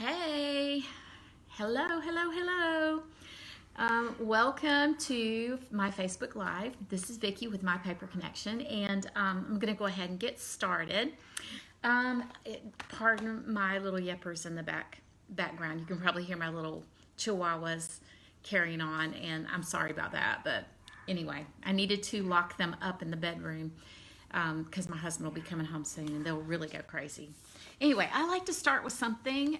Hey, hello. Welcome to my Facebook Live. This is Vicki with My Paper Connection, and I'm going to go ahead and get started. Pardon my little yippers in the background. You can probably hear my little chihuahuas carrying on, and I'm sorry about that. But anyway, I needed to lock them up in the bedroom because my husband will be coming home soon, and they'll really go crazy. Anyway, I like to start with something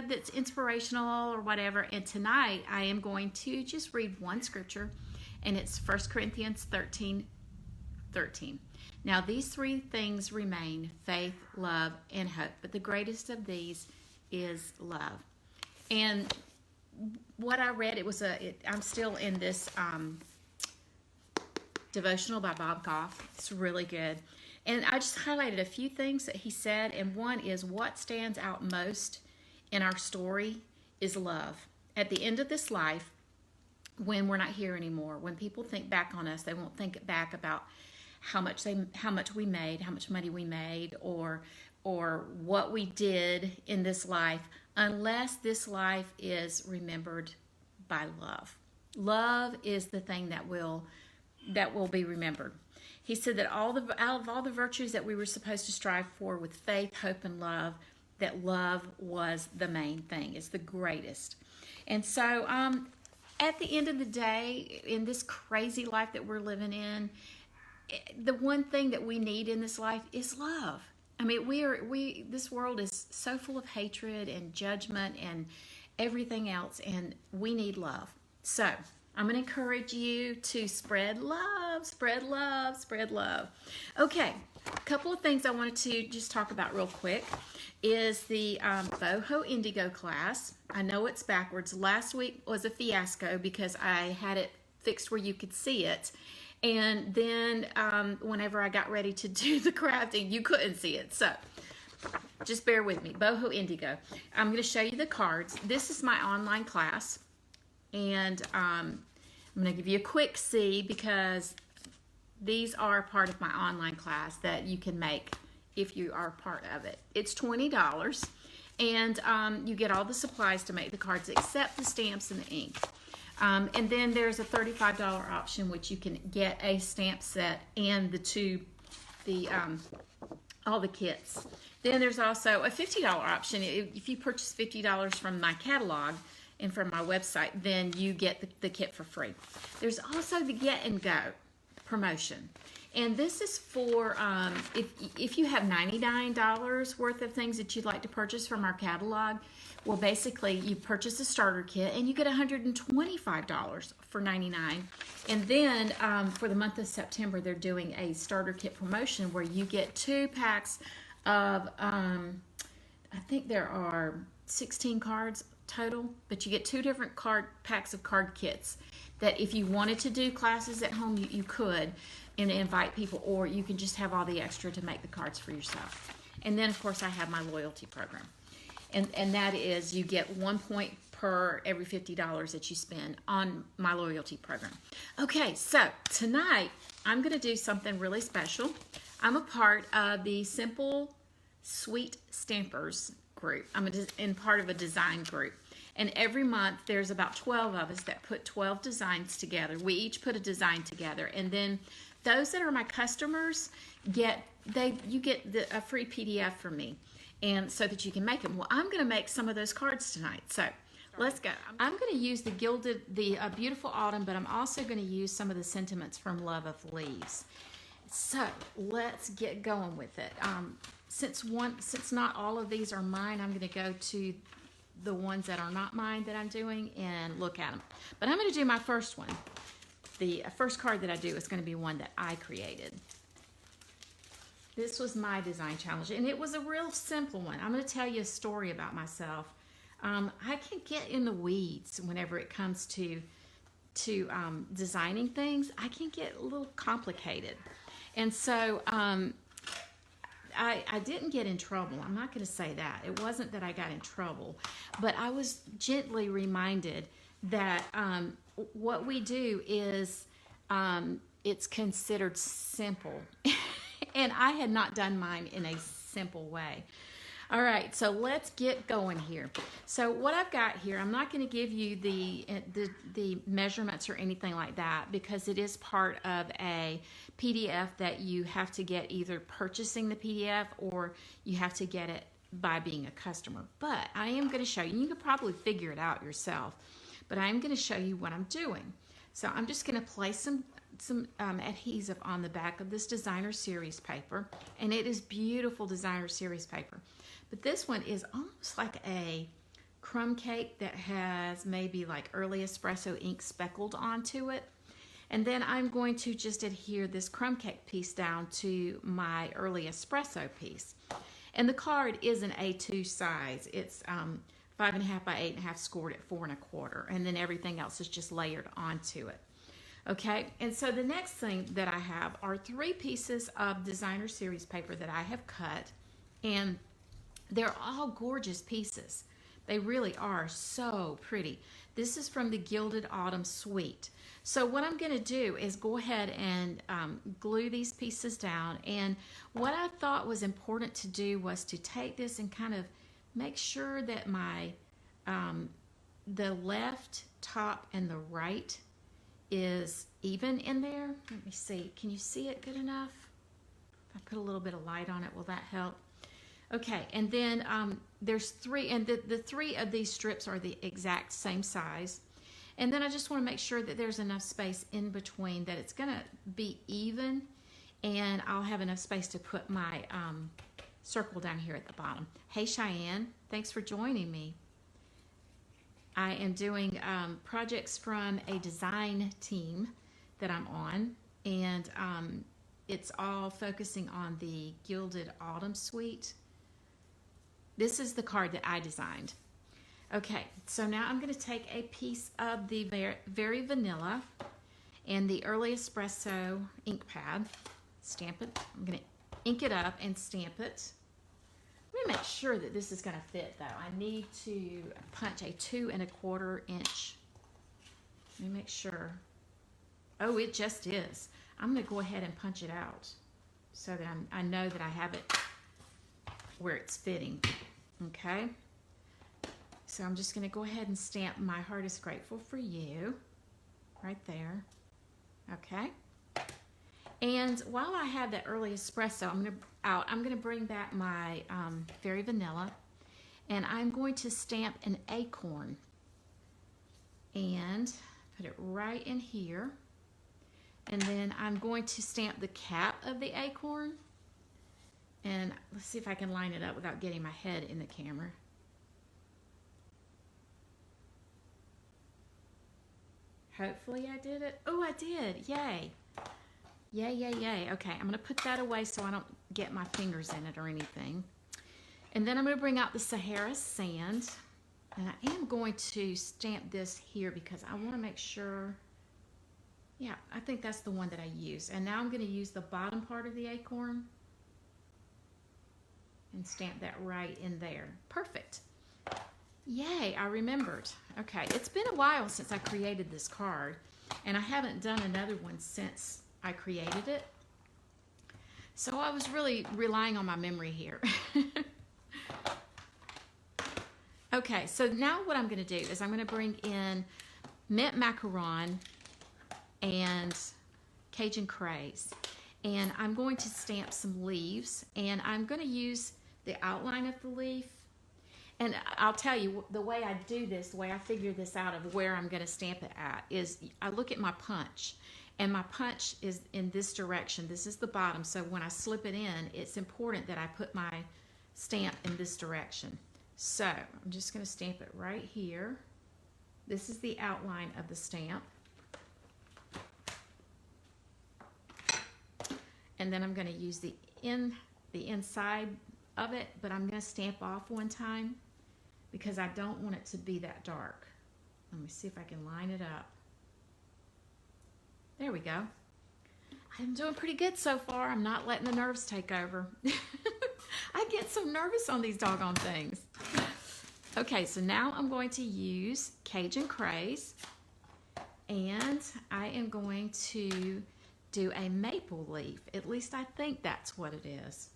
that's inspirational or whatever. And tonight I am going to just read one scripture, and it's 1 Corinthians 13:13. Now these three things remain: faith, love, and hope. But the greatest of these is love. And what I read, I'm still in this devotional by Bob Goff. It's really good. And I just highlighted a few things that he said, and one is what stands out most in our story is love. At the end of this life, when we're not here anymore, when people think back on us, they won't think back about how much we made, how much money we made, or what we did in this life, unless this life is remembered by love. Love is the thing that will be remembered. He said that out of all the virtues that we were supposed to strive for with faith, hope, and love, that love was the main thing. It's the greatest. And so at the end of the day, in this crazy life that we're living in, the one thing that we need in this life is love. I mean, this world is so full of hatred and judgment and everything else, and we need love. So I'm going to encourage you to spread love, spread love, spread love. Okay, a couple of things I wanted to just talk about real quick is the Boho Indigo class. I know it's backwards. Last week was a fiasco because I had it fixed where you could see it. And then whenever I got ready to do the crafting, you couldn't see it. So just bear with me. Boho Indigo. I'm going to show you the cards. This is my online class. And I'm going to give you a quick see because these are part of my online class that you can make if you are part of it. It's $20, and you get all the supplies to make the cards except the stamps and the ink. And then there's a $35 option, which you can get a stamp set and all the kits. Then there's also a $50 option. If you purchase $50 from my catalog and from my website, then you get the kit for free. There's also the Get and Go promotion. And this is for if you have $99 worth of things that you'd like to purchase from our catalog. Well, basically, you purchase a starter kit and you get $125 for $99. And then for the month of September, they're doing a starter kit promotion where you get 2 packs of, I think there are 16 cards total, but you get 2 different packs of card kits that if you wanted to do classes at home, you could and invite people, or you can just have all the extra to make the cards for yourself. And then, of course, I have my loyalty program. And that is you get 1 point per every $50 that you spend on my loyalty program. Okay, so tonight I'm going to do something really special. I'm a part of the Simple Sweet Stampers group. I'm in part of a design group. And every month there's about 12 of us that put 12 designs together. We each put a design together. And then those that are my customers you get a free PDF from me, and so that you can make them. Well, I'm going to make some of those cards tonight. So let's go. I'm going to use the Beautiful Autumn, but I'm also going to use some of the sentiments from Love of Leaves. So let's get going with it. Since not all of these are mine, I'm going to go to the ones that are not mine that I'm doing and look at them. But I'm going to do my first one. The first card that I do is going to be one that I created. This was my design challenge, and it was a real simple one. I'm going to tell you a story about myself. I can get in the weeds whenever it comes to designing things. I can get a little complicated. And so I didn't get in trouble. I'm not going to say that. It wasn't that I got in trouble, but I was gently reminded that what we do is it's considered simple. And I had not done mine in a simple way. All right, so let's get going here. So what I've got here, I'm not going to give you the measurements or anything like that because it is part of a PDF that you have to get either purchasing the PDF or you have to get it by being a customer. But I am going to show you, you can probably figure it out yourself, but I am going to show you what I'm doing. So I'm just going to place some adhesive on the back of this designer series paper, and it is beautiful designer series paper. But this one is almost like a crumb cake that has maybe like early espresso ink speckled onto it. And then I'm going to just adhere this crumb cake piece down to my early espresso piece. And the card is an A2 size. It's 5.5 by 8.5 scored at 4 1/4, and then everything else is just layered onto it. Okay, and so the next thing that I have are 3 pieces of designer series paper that I have cut, and they're all gorgeous pieces. They really are so pretty. This is from the Gilded Autumn Suite. So what I'm going to do is go ahead and glue these pieces down, and what I thought was important to do was to take this and kind of make sure that my the left top and the right is even in there. Let me see. Can you see it good enough? If I put a little bit of light on it, will that help? Okay, and then there's 3, and the 3 of these strips are the exact same size. And then I just want to make sure that there's enough space in between that it's going to be even, and I'll have enough space to put my circle down here at the bottom. Hey Cheyenne, thanks for joining me. I am doing projects from a design team that I'm on, and it's all focusing on the Gilded Autumn Suite. This is the card that I designed. Okay, so now I'm going to take a piece of the very vanilla and the early espresso ink pad, stamp it. I'm going to ink it up and stamp it. Let me make sure that this is going to fit though. I need to punch a 2 1/4 inch. Let me make sure. Oh, it just is. I'm going to go ahead and punch it out so that I know that I have it where it's fitting. Okay. So I'm just going to go ahead and stamp My Heart is Grateful for You right there. Okay. And while I have that early espresso, I'm going to bring back my Very Vanilla, and I'm going to stamp an acorn and put it right in here. And then I'm going to stamp the cap of the acorn. And let's see if I can line it up without getting my head in the camera. Hopefully I did it. Oh, I did. Yay. Yay, yay, yay. Okay, I'm going to put that away so I don't get my fingers in it or anything. And then I'm going to bring out the Sahara Sand. And I am going to stamp this here because I want to make sure. Yeah, I think that's the one that I use. And now I'm going to use the bottom part of the acorn and stamp that right in there. Perfect. Yay, I remembered. Okay, it's been a while since I created this card, and I haven't done another one since I created it. So I was really relying on my memory here. Okay, so now what I'm going to do is I'm going to bring in mint macaron and Cajun Craze, and I'm going to stamp some leaves, and I'm going to use the outline of the leaf. And I'll tell you, the way I do this, the way I figure this out of where I'm going to stamp it at is I look at my punch, and my punch is in this direction. This is the bottom, so when I slip it in, it's important that I put my stamp in this direction. So I'm just going to stamp it right here. This is the outline of the stamp. And then I'm going to use the inside of it, but I'm going to stamp off one time because I don't want it to be that dark. Let me see if I can line it up. There we go. I'm doing pretty good so far. I'm not letting the nerves take over. I get so nervous on these doggone things. Okay, so now I'm going to use Cajun Craze, and I am going to do a maple leaf. At least I think that's what it is.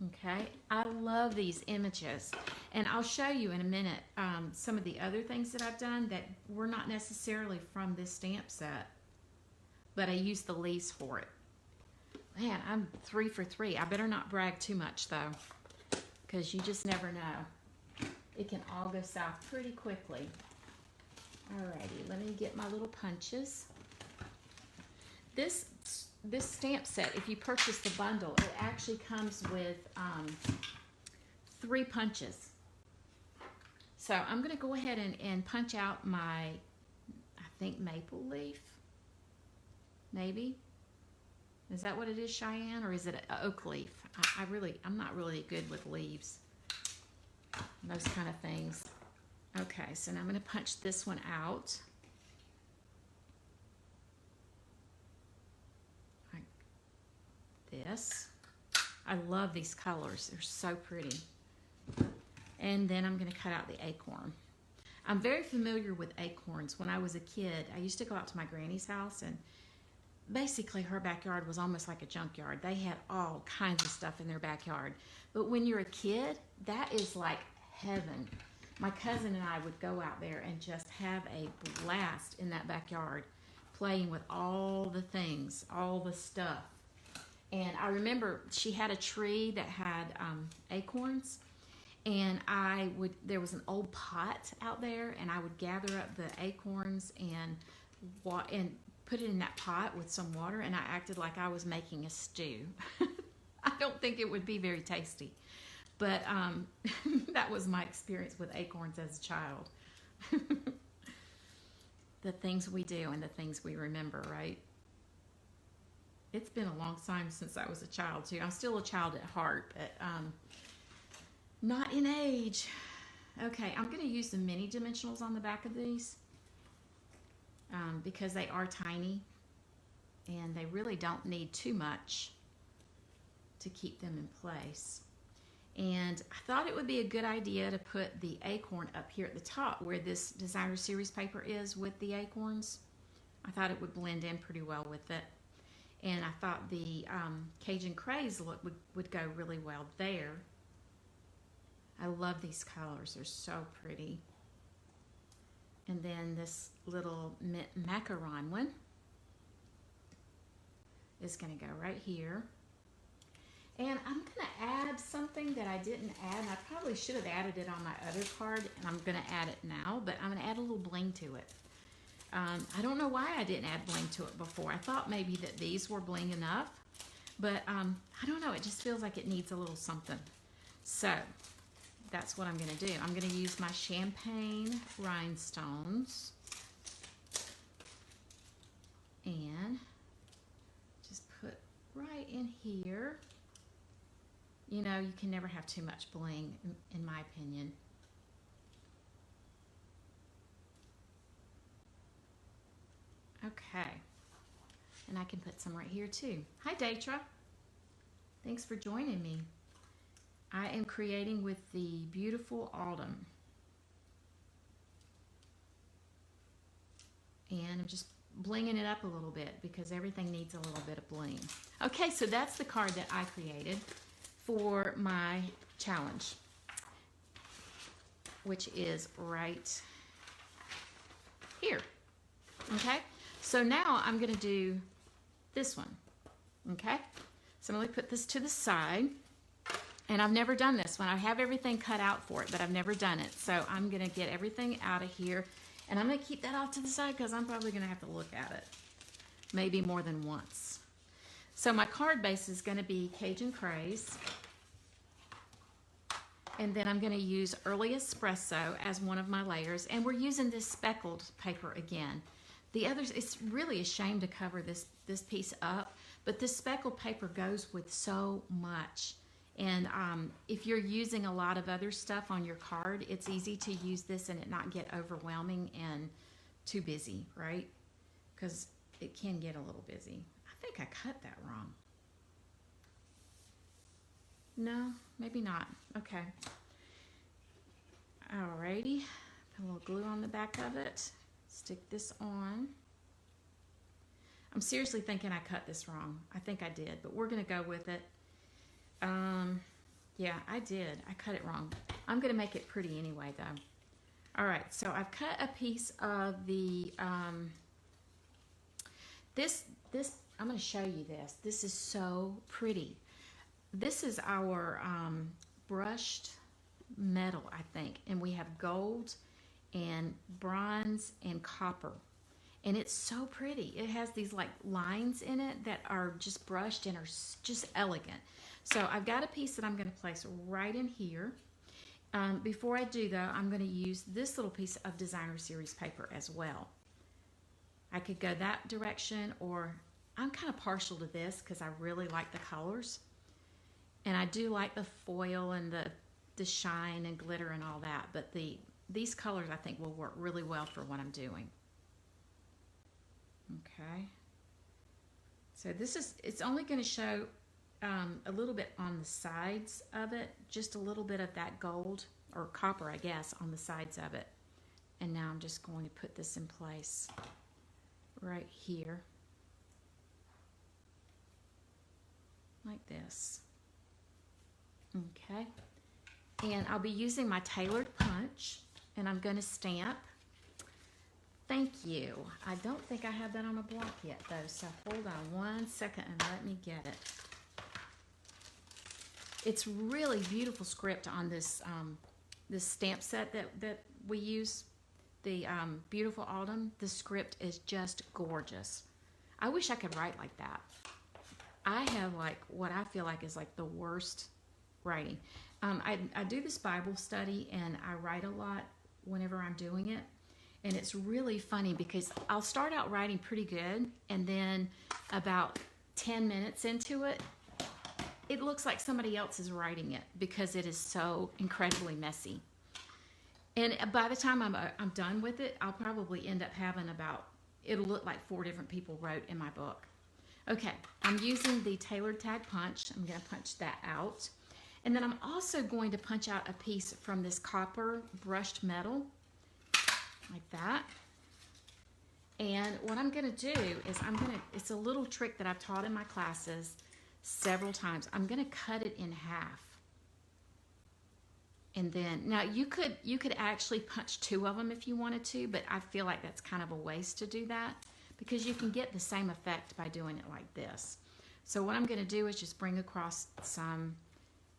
Okay, I love these images, and I'll show you in a minute some of the other things that I've done that were not necessarily from this stamp set, but I used the leaves for it. Man, I'm 3 for 3. I better not brag too much though, because you just never know. It can all go south pretty quickly. Alrighty, let me get my little punches. This stamp set, if you purchase the bundle, it actually comes with 3 punches. So I'm going to go ahead and punch out my, I think, maple leaf. Maybe. Is that what it is, Cheyenne? Or is it an oak leaf? I'm not really good with leaves. Those kind of things. Okay, so now I'm going to punch this one out. Like this. I love these colors. They're so pretty. And then I'm going to cut out the acorn. I'm very familiar with acorns. When I was a kid, I used to go out to my granny's house, and basically her backyard was almost like a junkyard. They had all kinds of stuff in their backyard. But when you're a kid, that is like heaven. My cousin and I would go out there and just have a blast in that backyard, playing with all the things, all the stuff. And I remember she had a tree that had acorns, and there was an old pot out there, and I would gather up the acorns and put it in that pot with some water, and I acted like I was making a stew. I don't think it would be very tasty. But that was my experience with acorns as a child. The things we do and the things we remember, right? It's been a long time since I was a child, too. I'm still a child at heart, but not in age. Okay, I'm going to use the mini dimensionals on the back of these because they are tiny, and they really don't need too much to keep them in place. And I thought it would be a good idea to put the acorn up here at the top where this designer series paper is with the acorns. I thought it would blend in pretty well with it. And I thought the Cajun Craze look would go really well there. I love these colors. They're so pretty. And then this little Macaron one is going to go right here. And I'm going to add something that I didn't add, and I probably should have added it on my other card, and I'm going to add it now, but I'm going to add a little bling to it. I don't know why I didn't add bling to it before. I thought maybe that these were bling enough, but I don't know. It just feels like it needs a little something. So that's what I'm going to do. I'm going to use my champagne rhinestones and just put right in here. You know, you can never have too much bling, in my opinion. Okay. And I can put some right here too. Hi, Datra. Thanks for joining me. I am creating with the Beautiful Autumn. And I'm just blinging it up a little bit because everything needs a little bit of bling. Okay, so that's the card that I created for my challenge, which is right here. Okay, so now I'm going to do this one. Okay, so I'm going to put this to the side, and I've never done this one. I have everything cut out for it, but I've never done it. So I'm going to get everything out of here, and I'm going to keep that off to the side because I'm probably going to have to look at it maybe more than once. So my card base is going to be Cajun Craze. And then I'm going to use Early Espresso as one of my layers. And we're using this speckled paper again. The others, it's really a shame to cover this piece up, but this speckled paper goes with so much. And if you're using a lot of other stuff on your card, it's easy to use this and it not get overwhelming and too busy, right? Because it can get a little busy. I think I cut that wrong. No, maybe not. Okay. Alrighty. Put a little glue on the back of it. Stick this on. I'm seriously thinking I cut this wrong. I think I did, but we're going to go with it. Yeah, I did. I cut it wrong. I'm going to make it pretty anyway, though. All right, so I've cut a piece of the, this, I'm going to show you this. This is so pretty. This is our brushed metal, I think, and we have gold and bronze and copper. And it's so pretty. It has these like lines in it that are just brushed and are just elegant. So I've got a piece that I'm going to place right in here. Before I do though, I'm going to use this little piece of designer series paper as well. I could go that direction, or I'm kind of partial to this because I really like the colors. And I do like the foil and the shine and glitter and all that. But these colors I think will work really well for what I'm doing. Okay, so it's only going to show a little bit on the sides of it, just a little bit of that gold or copper, I guess, on the sides of it. And now I'm just going to put this in place right here, like this. Okay, and I'll be using my tailored punch, and I'm going to stamp. Thank you. I don't think I have that on a block yet, though, so hold on one second and let me get it. It's really beautiful script on this this stamp set that we use, the Beautiful Autumn. The script is just gorgeous. I wish I could write like that. I have like what I feel like is like the worst writing. I do this Bible study and I write a lot whenever I'm doing it. And it's really funny because I'll start out writing pretty good, and then about 10 minutes into it, it looks like somebody else is writing it because it is so incredibly messy. And by the time I'm done with it, I'll probably end up having it'll look like 4 different people wrote in my book. Okay, I'm using the tailored tag punch. I'm going to punch that out. And then I'm also going to punch out a piece from this copper brushed metal, like that. And what I'm going to do is it's a little trick that I've taught in my classes several times. I'm going to cut it in half. And then, now you could actually punch 2 of them if you wanted to, but I feel like that's kind of a waste to do that because you can get the same effect by doing it like this. So what I'm going to do is just bring across some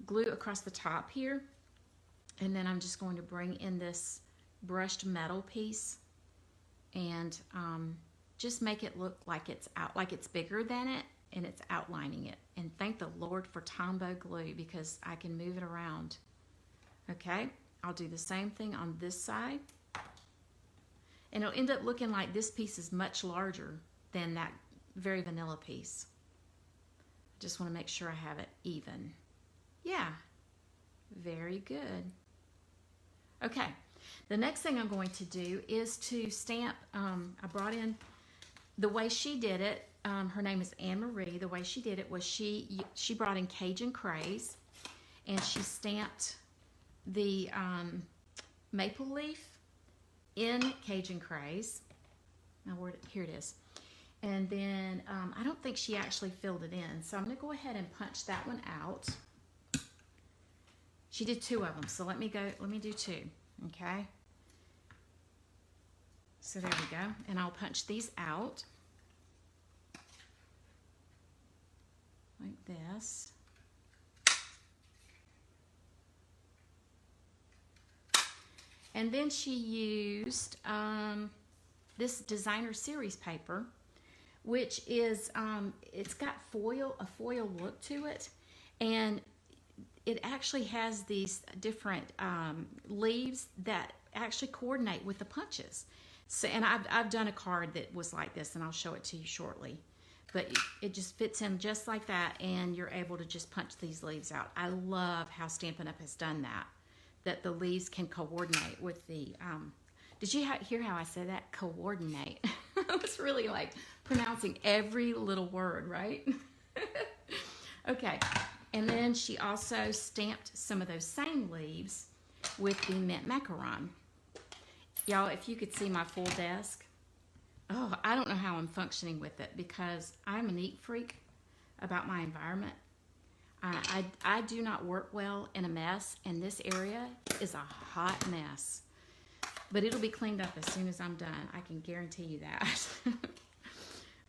glue across the top here. And then I'm just going to bring in this brushed metal piece and just make it look like it's bigger than it, and it's outlining it. And thank the Lord for Tombow glue because I can move it around. Okay, I'll do the same thing on this side, and it'll end up looking like this piece is much larger than that very vanilla piece. Just want to make sure I have it even. Yeah, very good. Okay. The next thing I'm going to do is to stamp. I brought in, the way she did it, her name is Anne Marie. The way she did it was she brought in Cajun Craze, and she stamped the maple leaf in Cajun Craze. Now, here it is. And then I don't think she actually filled it in. So I'm going to go ahead and punch that one out. She did 2 of them, so let me do 2. Okay, so there we go, and I'll punch these out like this. And then she used this designer series paper, which is it's got a foil look to it, and it actually has these different leaves that actually coordinate with the punches. So, and I've done a card that was like this, and I'll show it to you shortly. But it just fits in just like that, and you're able to just punch these leaves out. I love how Stampin' Up! Has done that the leaves can coordinate with the, did you hear how I said that? Coordinate. I was really like pronouncing every little word, right? Okay. And then she also stamped some of those same leaves with the mint macaron. Y'all, if you could see my full desk, oh, I don't know how I'm functioning with it because I'm a neat freak about my environment. I do not work well in a mess, and this area is a hot mess. But it'll be cleaned up as soon as I'm done. I can guarantee you that.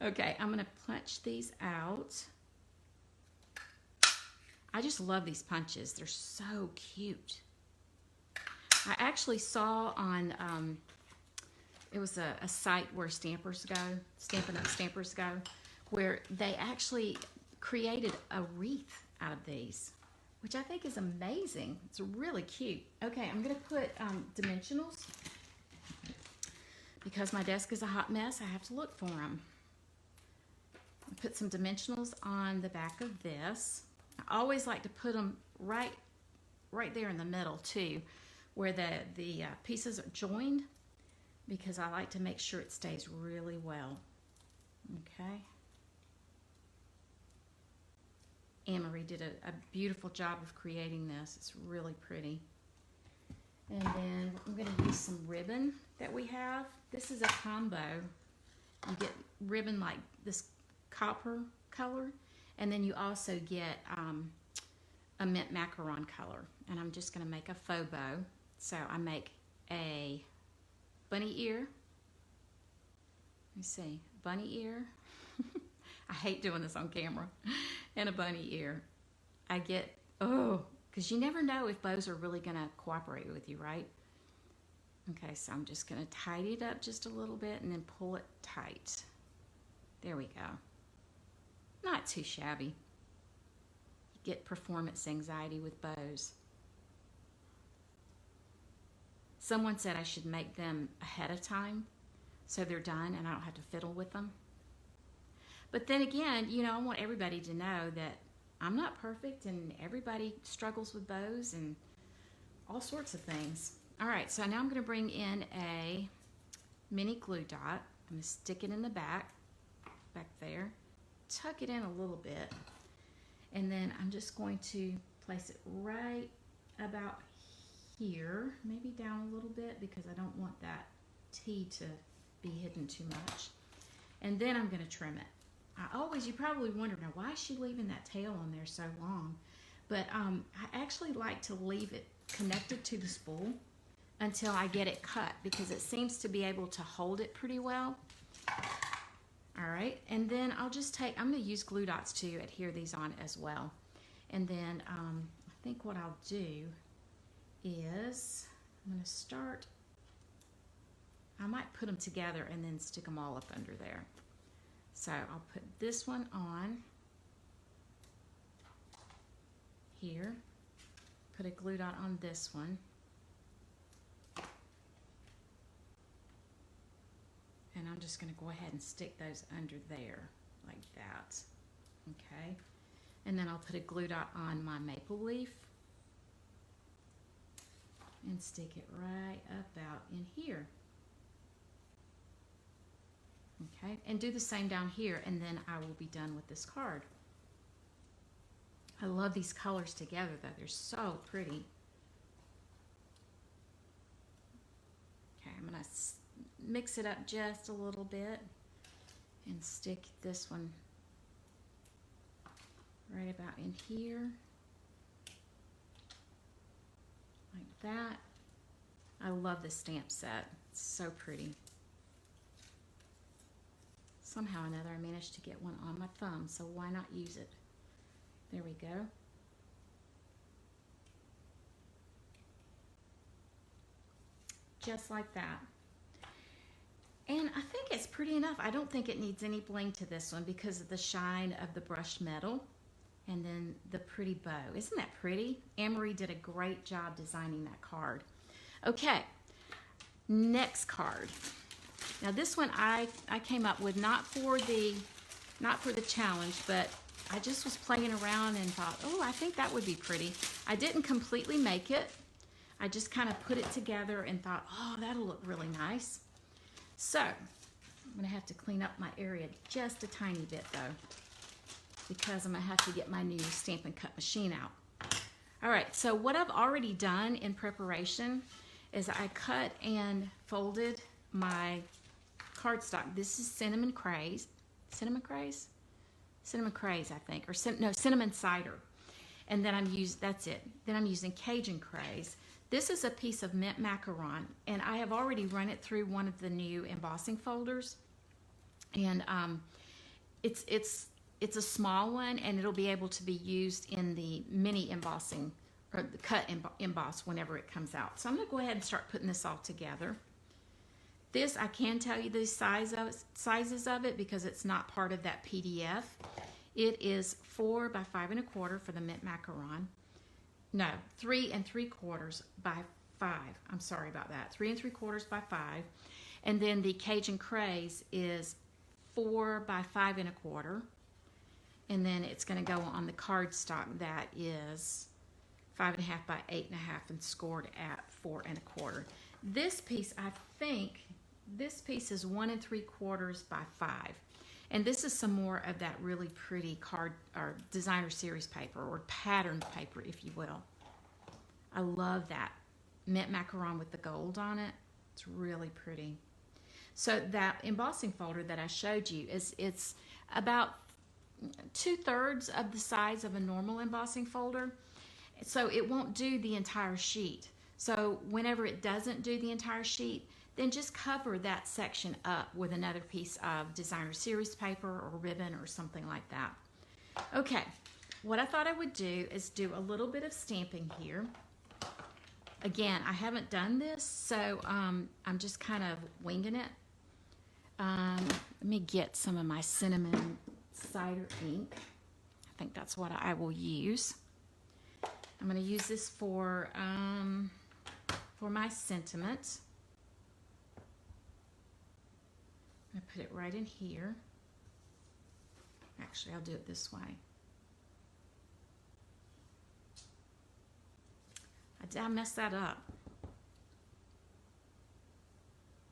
Okay, I'm going to punch these out. I just love these punches. They're so cute. I actually saw on, it was a site where stampers go, Stampin' Up stampers go, where they actually created a wreath out of these, which I think is amazing. It's really cute. Okay, I'm going to put dimensionals. Because my desk is a hot mess, I have to look for them. I'll put some dimensionals on the back of this. I always like to put them right there in the middle too, where the pieces are joined, because I like to make sure it stays really well. Okay. Anne-Marie did a beautiful job of creating this. It's really pretty. And then I'm going to use some ribbon that we have. This is a combo. You get ribbon like this copper color, and then you also get a mint macaron color. And I'm just going to make a faux bow. So I make a bunny ear. Let me see, bunny ear. I hate doing this on camera. And a bunny ear. I get, because you never know if bows are really going to cooperate with you, right? Okay, so I'm just going to tidy it up just a little bit and then pull it tight. There we go. Not too shabby. You get performance anxiety with bows. Someone said I should make them ahead of time so they're done and I don't have to fiddle with them. But then again, you know, I want everybody to know that I'm not perfect and everybody struggles with bows and all sorts of things. All right, so now I'm going to bring in a mini glue dot. I'm going to stick it in the back there, tuck it in a little bit, and then I'm just going to place it right about here, maybe down a little bit because I don't want that T to be hidden too much. And then I'm going to trim it. You probably wonder, now why is she leaving that tail on there so long? But I actually like to leave it connected to the spool until I get it cut because it seems to be able to hold it pretty well. All right, and then I'll just I'm going to use glue dots to adhere these on as well. And then I think what I'll do is I'm going to start, I might put them together and then stick them all up under there. So I'll put this one on here, put a glue dot on this one, and I'm just going to go ahead and stick those under there like that. Okay, and then I'll put a glue dot on my maple leaf and stick it right about in here. Okay, and do the same down here, and then I will be done with this card. I love these colors together though, they're so pretty. Okay, I'm gonna mix it up just a little bit and stick this one right about in here, like that. I love this stamp set, it's so pretty. Somehow or another I managed to get one on my thumb, so why not use it? There we go. Just like that. And I think it's pretty enough. I don't think it needs any bling to this one because of the shine of the brushed metal and then the pretty bow. Isn't that pretty? Anne-Marie did a great job designing that card. Okay, next card. Now this one I came up with not for the challenge, but I just was playing around and thought, oh, I think that would be pretty. I didn't completely make it. I just kind of put it together and thought, oh, that'll look really nice. So I'm gonna have to clean up my area just a tiny bit though, because I'm gonna have to get my new Stampin' Cut machine out. All right, so what I've already done in preparation is I cut and folded my cardstock. This is Cinnamon Craze. Cinnamon Craze? Cinnamon Craze, I think. Or no, Cinnamon Cider. And then that's it. Then I'm using Cajun Craze. This is a piece of mint macaron, and I have already run it through one of the new embossing folders. And it's a small one, and it'll be able to be used in the mini embossing, or the cut emboss whenever it comes out. So I'm going to go ahead and start putting this all together. This, I can tell you the sizes of it because it's not part of that PDF. It is 4 by 5 1/4 for the mint macaron. No, 3 3/4 by 5. I'm sorry about that. 3 3/4 by 5. And then the Cajun Craze is 4 by 5 1/4. And then it's going to go on the cardstock that is 5 1/2 by 8 1/2 and scored at 4 1/4. This piece, I think, this piece is 1 3/4 by 5. And this is some more of that really pretty card or designer series paper, or patterned paper, if you will. I love that mint macaron with the gold on it. It's really pretty. So that embossing folder that I showed you it's about 2/3 of the size of a normal embossing folder. So it won't do the entire sheet. So whenever it doesn't do the entire sheet, then just cover that section up with another piece of designer series paper or ribbon or something like that. Okay, what I thought I would do is do a little bit of stamping here. Again, I haven't done this, so I'm just kind of winging it. Let me get some of my cinnamon cider ink. I think that's what I will use. I'm going to use this for my sentiment. I'm going to put it right in here. Actually, I'll do it this way. I messed that up.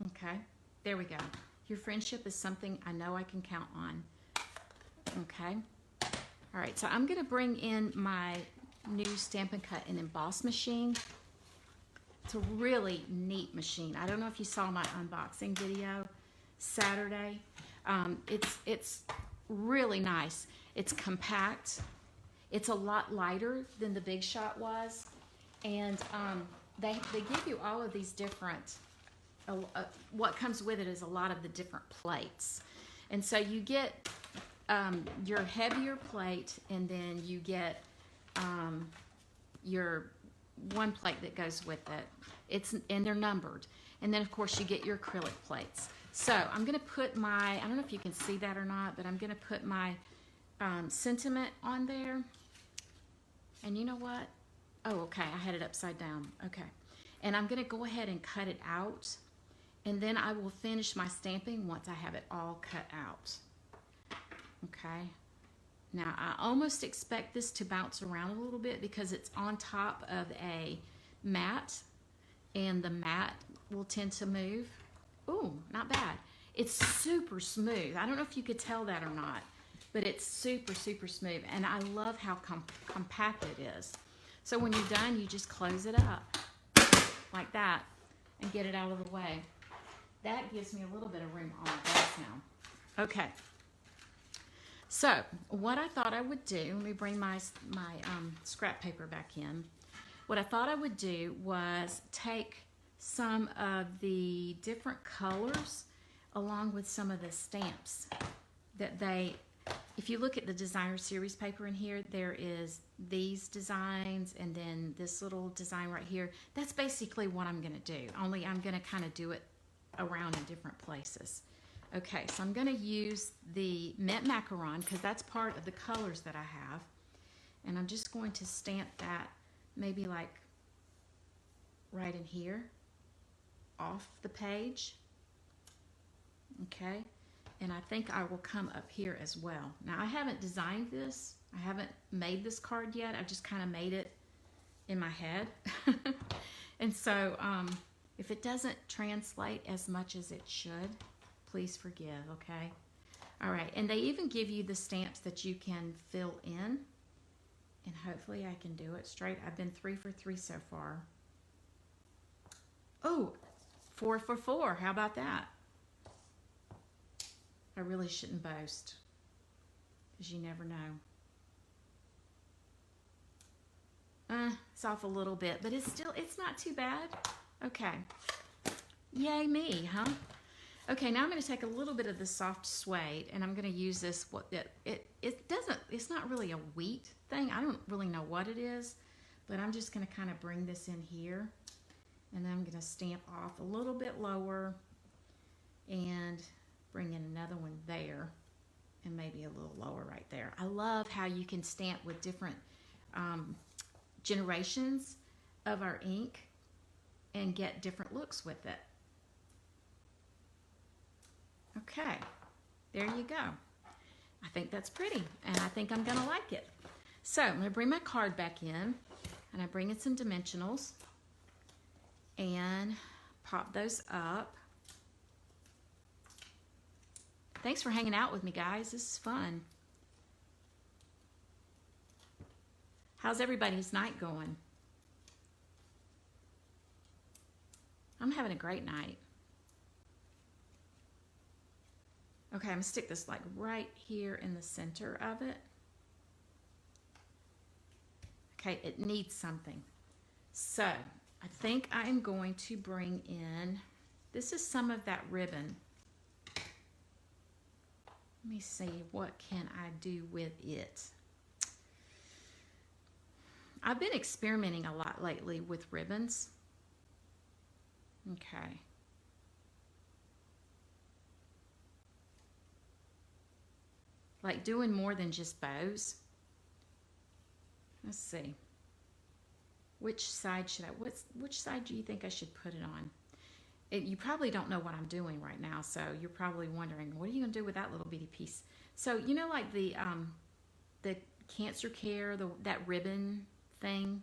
Okay, there we go. Your friendship is something I know I can count on. Okay. All right, so I'm going to bring in my new Stampin' Cut and Emboss machine. It's a really neat machine. I don't know if you saw my unboxing video Saturday. It's really nice. It's compact. It's a lot lighter than the Big Shot was. And they give you all of these different, what comes with it is a lot of the different plates. And so you get your heavier plate, and then you get your one plate that goes with it. And they're numbered. And then, of course, you get your acrylic plates. So I'm going to put I don't know if you can see that or not, but I'm going to put my sentiment on there. And you know what? Oh, okay, I had it upside down. Okay. And I'm going to go ahead and cut it out. And then I will finish my stamping once I have it all cut out. Okay. Now, I almost expect this to bounce around a little bit because it's on top of a mat, and the mat will tend to move. Ooh, not bad. It's super smooth. I don't know if you could tell that or not, but it's super, super smooth. And I love how compact it is. So when you're done, you just close it up like that and get it out of the way. That gives me a little bit of room on my desk now. Okay. So what I thought I would do, let me bring my scrap paper back in. What I thought I would do was take some of the different colors along with some of the stamps that if you look at the designer series paper in here, there is these designs and then this little design right here. That's basically what I'm going to do, only I'm going to kind of do it around in different places. Okay, so I'm going to use the mint macaron because that's part of the colors that I have. And I'm just going to stamp that maybe like right in here off the page. Okay, and I think I will come up here as well. Now, I haven't designed this. I haven't made this card yet. I've just kind of made it in my head. And so if it doesn't translate as much as it should, please forgive, okay? All right, and they even give you the stamps that you can fill in, and hopefully I can do it straight. I've been 3 for 3 so far. Oh, 4 for 4, how about that? I really shouldn't boast, because you never know. It's off a little bit, but it's not too bad. Okay. Yay me, huh? Okay, now I'm going to take a little bit of the soft suede, and I'm going to use this. It's not really a wheat thing. I don't really know what it is, but I'm just going to kind of bring this in here, and then I'm going to stamp off a little bit lower, and bring in another one there, and maybe a little lower right there. I love how you can stamp with different generations of our ink and get different looks with it. Okay, there you go. I think that's pretty, and I think I'm gonna like it. So I'm gonna bring my card back in, and I bring in some dimensionals and pop those up. Thanks for hanging out with me, guys. This is fun. How's everybody's night going? I'm having a great night. Okay, I'm gonna stick this like right here in the center of it. Okay, it needs something. So I think I am going to bring in, this is some of that ribbon. Let me see, what can I do with it? I've been experimenting a lot lately with ribbons. Okay. Like doing more than just bows. Let's see. Which side should which side do you think I should put it on? You probably don't know what I'm doing right now, so you're probably wondering, what are you gonna do with that little bitty piece? So you know, like the cancer care, that ribbon thing,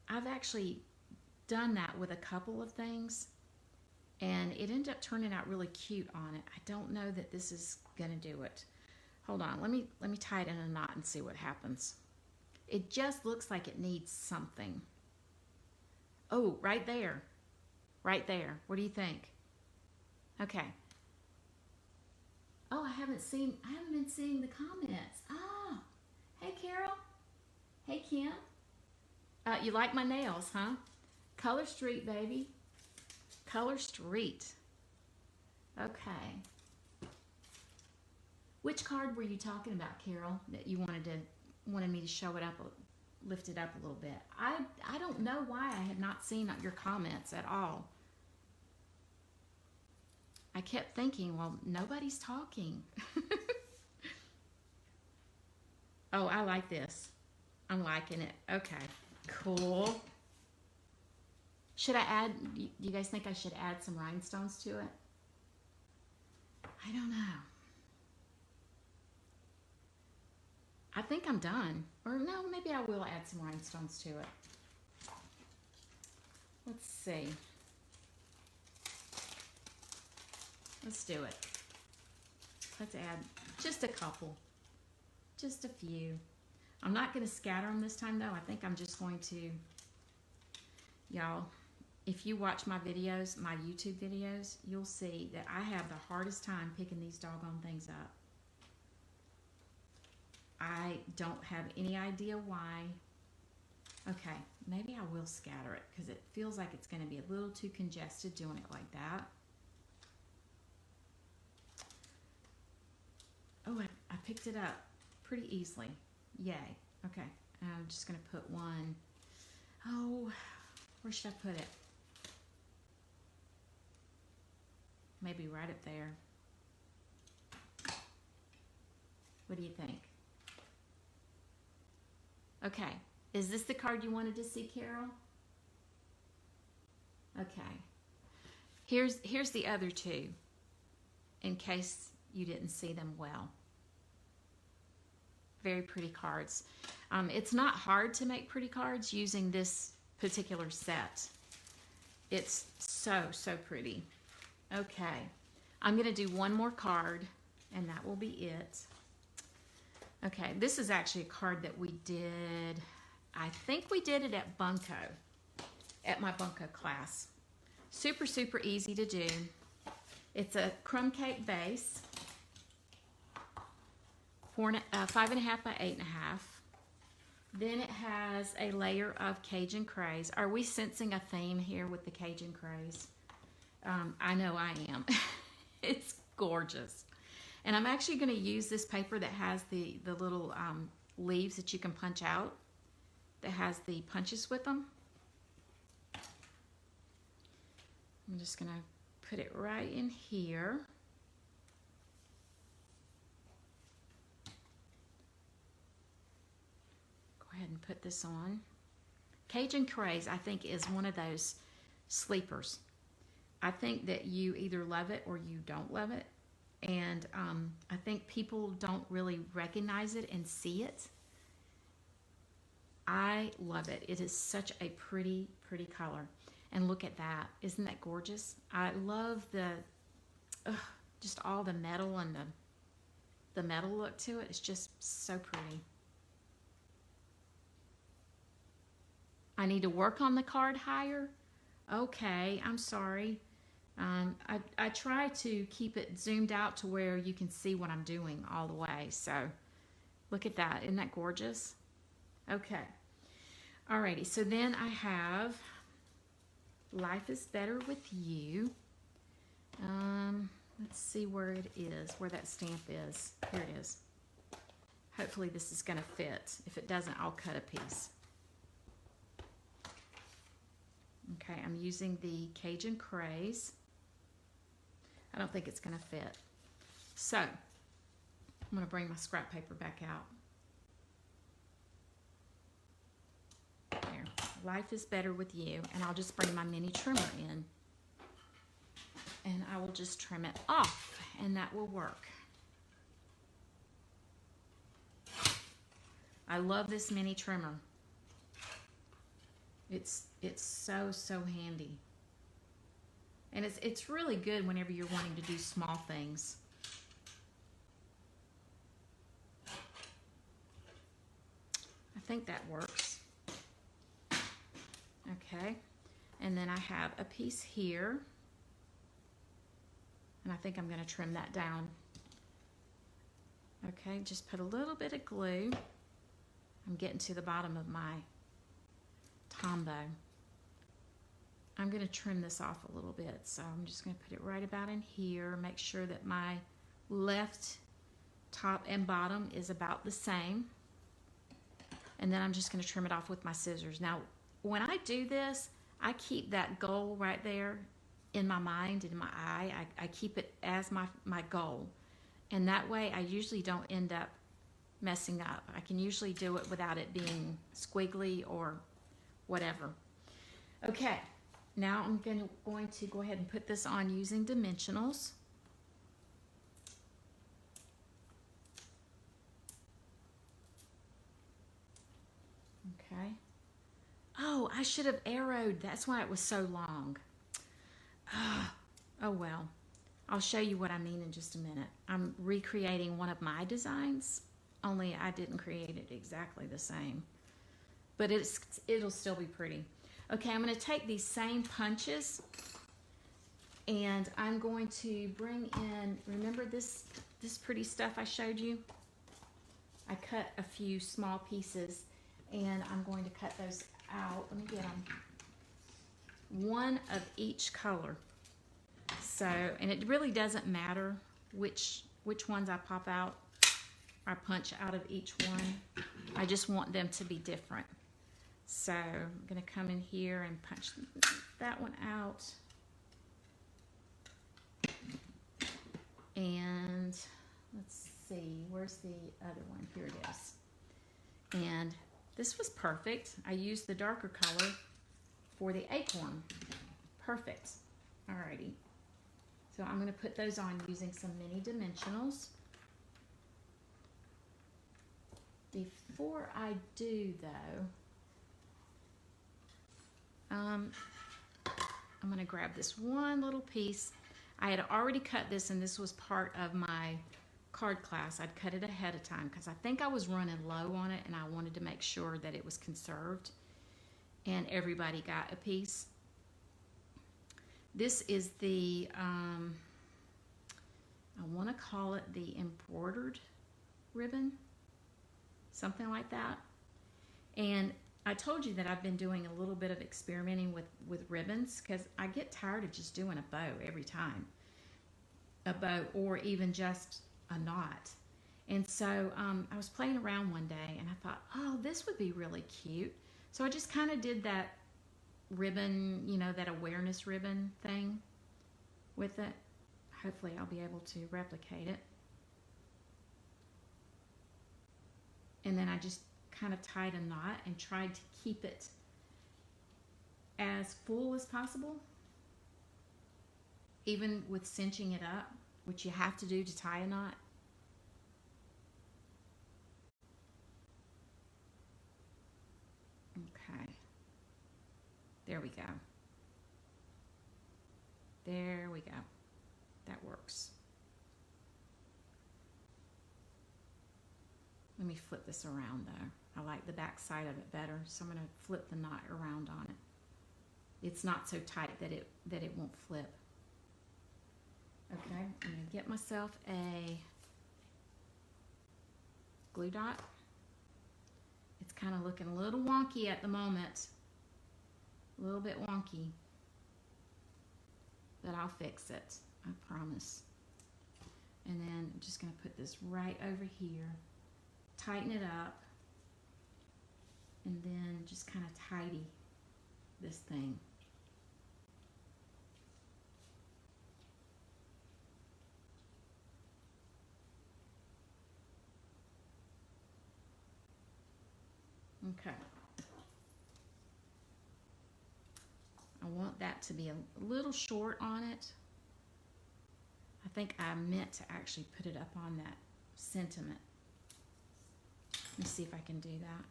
I've actually done that with a couple of things, and it ended up turning out really cute on it. I don't know that this is gonna do it. Hold on, let me tie it in a knot and see what happens. It just looks like it needs something. Oh, right there. Right there. What do you think? Okay. Oh, I haven't been seeing the comments. Ah, hey Carol. Hey Kim. You like my nails, huh? Color Street, baby. Color Street. Okay. Which card were you talking about, Carol, that you wanted me to show it up, lift it up a little bit? I don't know why I had not seen your comments at all. I kept thinking, well, nobody's talking. Oh, I like this. I'm liking it. Okay, cool. Should I add, do you guys think I should add some rhinestones to it? I don't know. I think I'm done. Or no, maybe I will add some rhinestones to it. Let's see. Let's do it. Let's add just a couple. Just a few. I'm not going to scatter them this time though. I think I'm just going to, y'all, if you watch my videos, my YouTube videos, you'll see that I have the hardest time picking these doggone things up. I don't have any idea why. Okay, maybe I will scatter it because it feels like it's going to be a little too congested doing it like that. Oh, I picked it up pretty easily. Yay. Okay, I'm just going to put one. Oh, where should I put it? Maybe right up there. What do you think? Okay, is this the card you wanted to see, Carol? Okay, here's the other two, in case you didn't see them well. Very pretty cards. It's not hard to make pretty cards using this particular set. It's so pretty. Okay, I'm gonna do one more card, and that will be it. Okay, this is actually a card that we did, I think we did it at Bunko, at my Bunko class. Super easy to do. It's a crumb cake base, 5.5 by 8.5. Then it has a layer of Cajun Craze. Are we sensing a theme here with the Cajun Craze? I know I am. It's gorgeous. And I'm actually going to use this paper that has the little leaves that you can punch out, that has the punches with them. I'm just going to put it right in here. Go ahead and put this on. Cajun Craze, I think, is one of those sleepers. I think that you either love it or you don't love it. And I think people don't really recognize it and see it. I love it. It is such a pretty, pretty color. And look at that. Isn't that gorgeous? I love just all the metal and the metal look to it. It's just so pretty. I need to work on the card higher. Okay, I'm sorry. I try to keep it zoomed out to where you can see what I'm doing all the way. So look at that. Isn't that gorgeous? Okay. Alrighty. So then I have Life is Better with You. Let's see where it is, where that stamp is. Here it is. Hopefully this is going to fit. If it doesn't, I'll cut a piece. Okay, I'm using the Cajun Craze. I don't think it's going to fit. So, I'm going to bring my scrap paper back out. There. Life is Better with You. And I'll just bring my mini trimmer in. And I will just trim it off. And that will work. I love this mini trimmer. It's so handy. And it's really good whenever you're wanting to do small things. I think that works. Okay. And then I have a piece here. And I think I'm going to trim that down. Okay, just put a little bit of glue. I'm getting to the bottom of my tombow. I'm going to trim this off a little bit, so I'm just going to put it right about in here. Make sure that my left top and bottom is about the same. And then I'm just going to trim it off with my scissors. Now, when I do this, I keep that goal right there in my mind, in my eye. I keep it as my goal. And that way, I usually don't end up messing up. I can usually do it without it being squiggly or whatever. Okay, now I'm going to go ahead and put this on using dimensionals. Okay. Oh, I should have arrowed. That's why it was so long. Oh well. I'll show you what I mean in just a minute. I'm recreating one of my designs, only I didn't create it exactly the same. But it'll still be pretty. Okay, I'm going to take these same punches and I'm going to bring in, remember this pretty stuff I showed you? I cut a few small pieces and I'm going to cut those out. Let me get them. One of each color. So, and it really doesn't matter which ones I pop out or punch out of each one. I just want them to be different. So I'm going to come in here and punch that one out. And let's see, where's the other one? Here it is. And this was perfect. I used the darker color for the acorn. Perfect. Alrighty. So I'm going to put those on using some mini dimensionals. Before I do though, I'm going to grab this one little piece. I had already cut this and this was part of my card class. I'd cut it ahead of time because I think I was running low on it and I wanted to make sure that it was conserved and everybody got a piece. This is the, I want to call it the Embroidered Ribbon, something like that. And I told you that I've been doing a little bit of experimenting with ribbons because I get tired of just doing a bow every time. A bow or even just a knot. And so I was playing around one day and I thought, oh, this would be really cute. So I just kind of did that ribbon, you know, that awareness ribbon thing with it. Hopefully I'll be able to replicate it. And then I just kind of tied a knot and tried to keep it as full as possible, even with cinching it up, which you have to do to tie a knot. Okay, there we go. There we go. That works. Let me flip this around though. I like the back side of it better, so I'm going to flip the knot around on it. It's not so tight that it won't flip. Okay, I'm going to get myself a glue dot. It's kind of looking a little wonky at the moment. A little bit wonky. But I'll fix it, I promise. And then I'm just going to put this right over here. Tighten it up. And then just kind of tidy this thing. Okay. I want that to be a little short on it. I think I meant to actually put it up on that sentiment. Let me see if I can do that.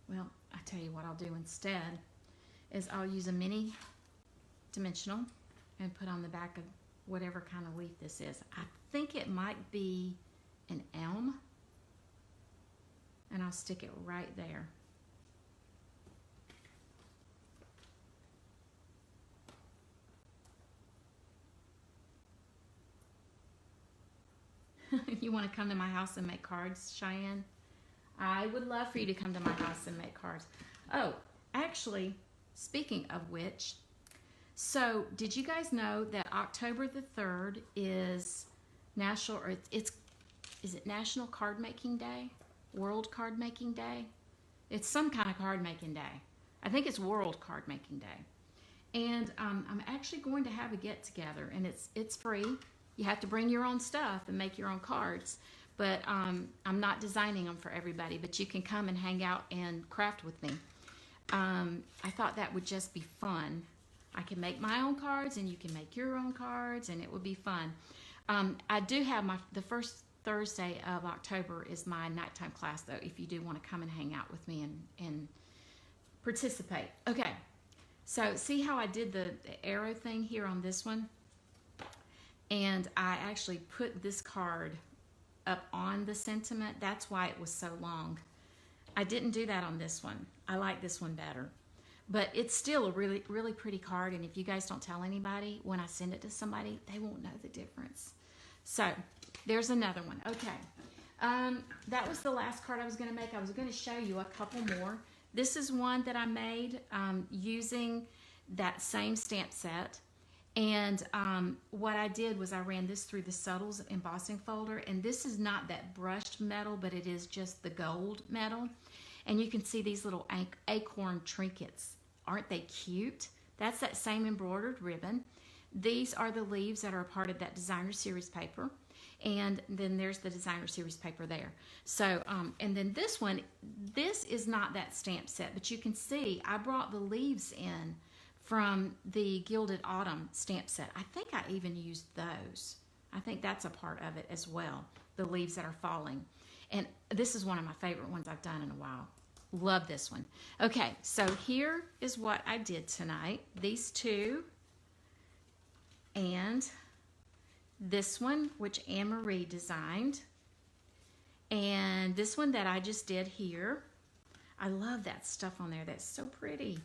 Well, I tell you what I'll do instead is I'll use a mini dimensional and put on the back of whatever kind of leaf this is. I think it might be an elm. And I'll stick it right there. You want to come to my house and make cards, Cheyenne? I would love for you to come to my house and make cards. Oh, actually, speaking of which, so did you guys know that October the 3rd is National, or is it National Card Making Day? World Card Making Day? It's some kind of card making day. I think it's World Card Making Day. And I'm actually going to have a get together, and it's free. You have to bring your own stuff and make your own cards. But I'm not designing them for everybody, but you can come and hang out and craft with me. I thought that would just be fun. I can make my own cards and you can make your own cards, and it would be fun. I do have the first Thursday of October is my nighttime class, though, if you do want to come and hang out with me and participate. Okay, so see how I did the arrow thing here on this one? And I actually put this card up on the sentiment. That's why it was so long. I didn't do that on this one. I like this one better. But it's still a really, really pretty card, and if you guys don't tell anybody, when I send it to somebody, they won't know the difference. So, there's another one. Okay. That was the last card I was going to make. I was going to show you a couple more. This is one that I made using that same stamp set. And what I did was I ran this through the Subtles embossing folder. And this is not that brushed metal, but it is just the gold metal. And you can see these little acorn trinkets. Aren't they cute? That's that same embroidered ribbon. These are the leaves that are a part of that designer series paper. And then there's the designer series paper there. So, and then this one, this is not that stamp set, but you can see I brought the leaves in from the Gilded Autumn stamp set. I think I even used those. I think that's a part of it as well, the leaves that are falling. And this is one of my favorite ones I've done in a while. Love this one. Okay, so here is what I did tonight. These two and this one, which Anne-Marie designed, and this one that I just did here. I love that stuff on there. That's so pretty.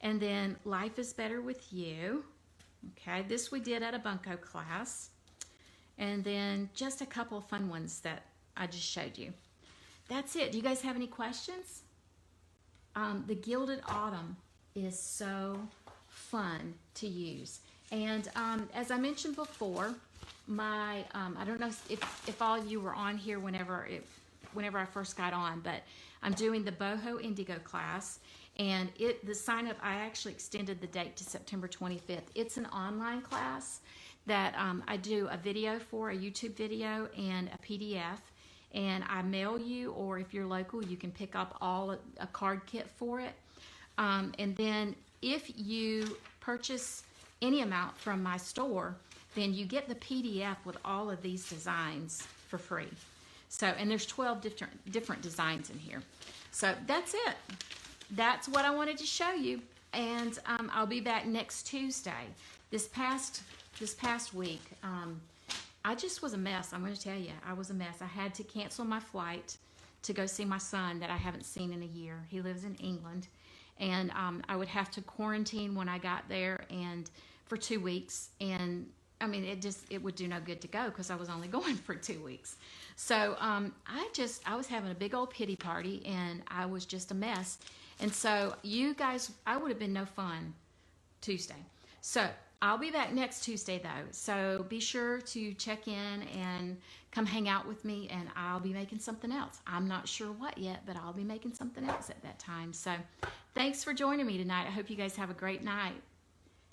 And then Life is Better with You. Okay, this we did at a Bunko class. And then just a couple of fun ones that I just showed you. that's it. Do you guys have any questions? The Gilded Autumn is so fun to use. And as I mentioned before, my I don't know if all you were on here whenever I first got on, but I'm doing the Boho Indigo class, and the sign up, I actually extended the date to September 25th. It's an online class that I do a video for, a YouTube video and a PDF, and I mail you, or if you're local, you can pick up a card kit for it. And then if you purchase any amount from my store, then you get the PDF with all of these designs for free. So, and there's 12 different designs in here. So that's it. That's what I wanted to show you. And I'll be back next Tuesday. This past week, I just was a mess. I'm going to tell you, I was a mess. I had to cancel my flight to go see my son that I haven't seen in a year. He lives in England. And I would have to quarantine when I got there and for 2 weeks. And I mean, it would do no good to go because I was only going for 2 weeks. So I was having a big old pity party, and I was just a mess. And so you guys, I would have been no fun Tuesday. So I'll be back next Tuesday though. So be sure to check in and come hang out with me, and I'll be making something else. I'm not sure what yet, but I'll be making something else at that time. So thanks for joining me tonight. I hope you guys have a great night.